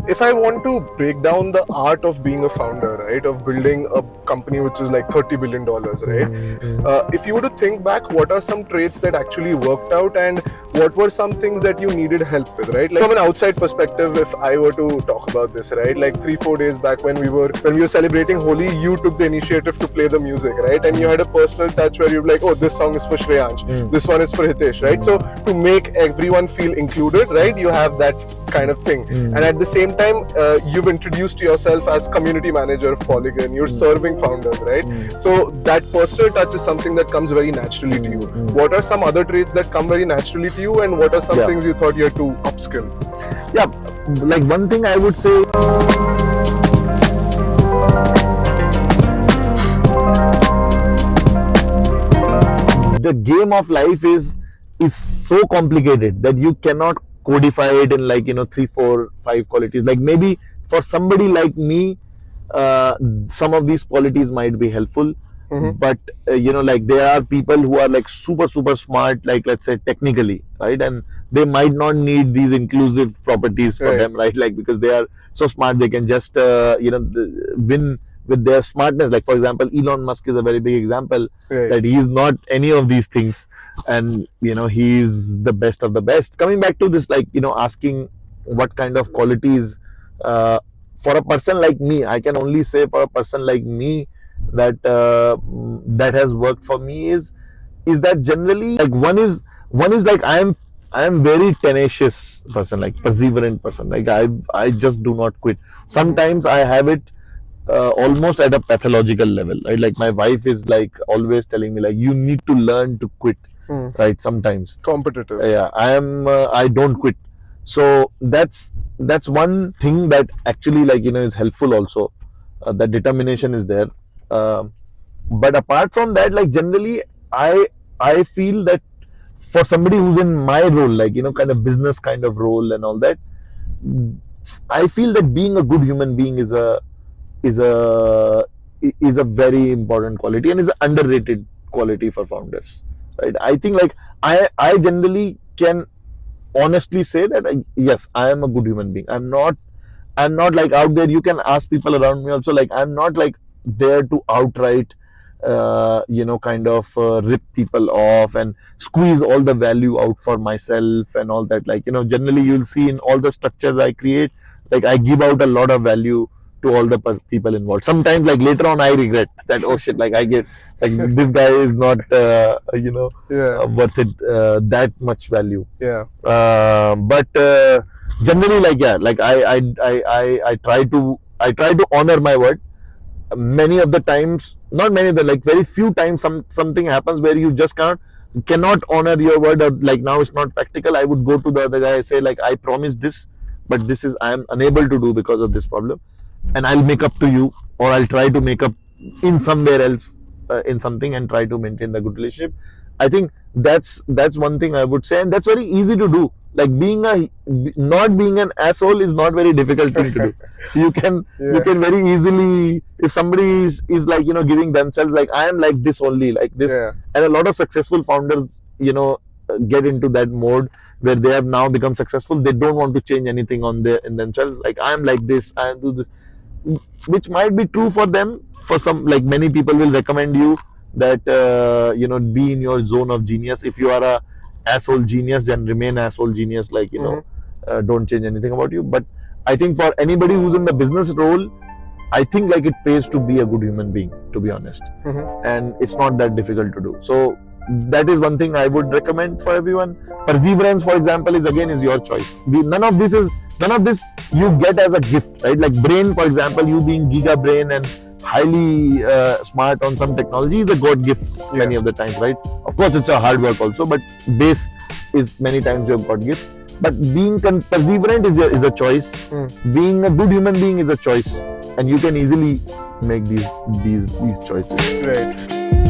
if I want to break down the art of being a founder, right, of building a company which is like $30 billion, right? If you were to think back, what are some traits that actually worked out, and what were some things that you needed help with, right? Like from an outside perspective, if I were to talk about this, right, like 3-4 days back when we were celebrating Holi, you took the initiative to play the music, right? And you had a personal touch where you're like, oh, this song is for Shreyansh, this one is for Hitesh, right? So to make everyone feel included, right, you have that kind of thing. And at the same time, you've introduced yourself as community manager of Polygon. You're serving founders, right? So that personal touch is something that comes very naturally to you. What are some other traits that come very naturally to you, and what are some things you thought you had to upskill? Yeah, like one thing I would say, the game of life is so complicated that you cannot codify it in like 3, 4, 5 qualities. Like maybe for somebody like me, some of these qualities might be helpful, but like there are people who are like super smart, like let's say technically, right, and they might not need these inclusive properties for them, right, like because they are so smart they can just win with their smartness. Like for example, Elon Musk is a very big example, that he is not any of these things, and he is the best of the best. Coming back to this, like asking what kind of qualities, for a person like me, I can only say for a person like me that that has worked for me is that generally, like one is like I am very tenacious person, like perseverant person. Like I just do not quit. Sometimes I have it almost at a pathological level, right? Like my wife is like always telling me like you need to learn to quit, right? Sometimes Competitive. Yeah, I don't quit. So that's one thing that actually like is helpful also. That determination is there. But apart from that, like generally I feel that for somebody who's in my role, like kind of business kind of role and all that, I feel that being a good human being is a very important quality, and is an underrated quality for founders, right? I think like I generally can honestly say that yes, I am a good human being. I'm not like out there. You can ask people around me also. Like I'm not like there to outright kind of rip people off and squeeze all the value out for myself and all that. Like generally you'll see in all the structures I create, like I give out a lot of value to all the people involved. Sometimes like later on I regret that, oh shit, like I get like this guy is not worth it, that much value. But generally, like like I try to honor my word. Many of the times, not many of the, like very few times, something happens where you just cannot honor your word, or like now it's not practical. I would go to the other guy, say like I promised this, but this is I am unable to do because of this problem, and I'll make up to you, or I'll try to make up in somewhere else, in something, and try to maintain the good relationship. I think that's one thing I would say, and that's very easy to do. Like not being an asshole is not very difficult thing to do. You can very easily, if somebody is like giving themselves like I am like this only, like this, and a lot of successful founders get into that mode where they have now become successful. They don't want to change anything in themselves. Like I am like this, I am do this, which might be true for them. For some, like many people will recommend you that be in your zone of genius. If you are a asshole genius, then remain asshole genius, like don't change anything about you. But I think for anybody who's in the business role, I think like it pays to be a good human being, to be honest, and it's not that difficult to do. So that is one thing I would recommend for everyone. Perseverance, for example, is your choice. None of this you get as a gift, right? Like brain, for example, you being giga brain and highly smart on some technology is a God gift many of the times, right? Of course, it's a hard work also, but base is many times your God gift. But being perseverant is a choice. Being a good human being is a choice, and you can easily make these choices. Right.